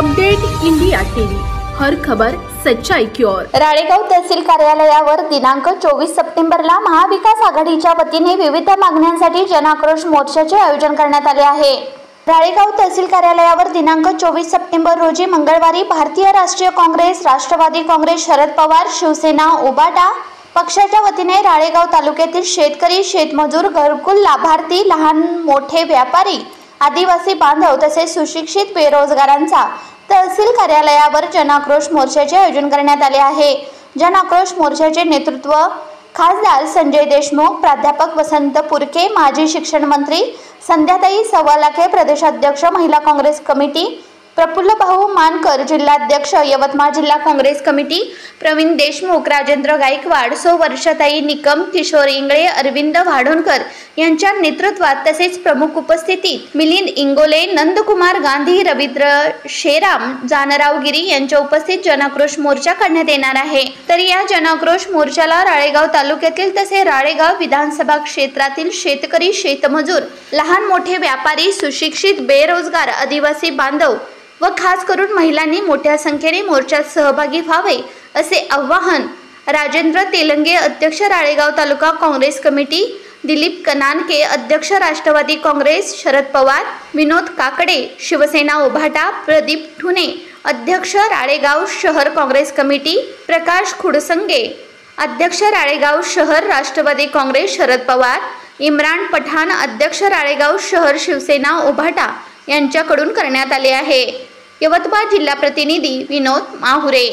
Update India TV, हर खबर सच्चाई की ओर। राळेगाव तहसील कार्यालयावर दिनांक 24 सप्टेंबरला महाविकास आघाडीच्या वतीने विविध मागण्यांसाठी जनआक्रोश मोर्चाचे आयोजन करण्यात आले आहे। राळेगाव तहसील कार्यालयावर दिनांक 24 सप्टेंबर रोजी मंगळवारी भारतीय राष्ट्रीय काँग्रेस, राष्ट्रवादी काँग्रेस, शरद पवार, शिवसेना, उबाटा पक्षाच्या वतीने राळेगाव तालुक्यातील शेतकरी, शेतमजूर, घरकुल लाभार्थी, लहान मोठे व्यापारी, आदिवासी बांधव तसेच सुशिक्षित बेरोजगारांचा तहसील कार्यालयावर जनआक्रोश मोर्चाचे आयोजन करण्यात आले आहे। जनआक्रोश मोर्चाचे नेतृत्व खासदार संजय देशमुख, प्राध्यापक वसंत पुरके, माजी शिक्षण मंत्री संध्याताई सवालाखे, प्रदेशाध्यक्ष महिला काँग्रेस कमिटी प्रफुल्ल भाऊ मानकर, जिल्हाध्यक्ष यवतमाळ जिल्हा काँग्रेस कमिटी प्रवीण देशमुख, राजेंद्र गायकवाड, वर्षाताई निकम, किशोर इंगळे, अरविंद वाढोणकर यांच्या नेतृत्वात तसेच प्रमुख उपस्थितीत मिलिंद इंगोले, नंदकुमार गांधी, रवींद्र शेराम, जानराव गिरी यांच्या उपस्थित जनआक्रोश मोर्चा काढण्यात येणार आहे। तर या जनआक्रोश मोर्चाला राळेगाव तालुक्यातील तसे राळेगाव विधानसभा क्षेत्रातील शेतकरी, शेतमजूर, लहान मोठे व्यापारी, सुशिक्षित बेरोजगार, आदिवासी बांधव व खास करून महिलांनी मोठ्या संख्येने मोर्चात सहभागी व्हावे असे आवाहन राजेंद्र तेलंगे, अध्यक्ष राळेगाव तालुका काँग्रेस कमिटी, दिलीप कनानके, अध्यक्ष राष्ट्रवादी काँग्रेस, शरद पवार, विनोद काकडे, शिवसेना उभाटा, प्रदीप ठुणे, अध्यक्ष राळेगाव शहर काँग्रेस कमिटी, प्रकाश खुडसंगे, अध्यक्ष राळेगाव शहर राष्ट्रवादी काँग्रेस, शरद पवार, इम्रान पठाण, अध्यक्ष राळेगाव शहर शिवसेना उभाटा यांच्याकडून करण्यात आले आहे। यवतमाळ जिल्हा प्रतिनिधी विनोद माहुरे।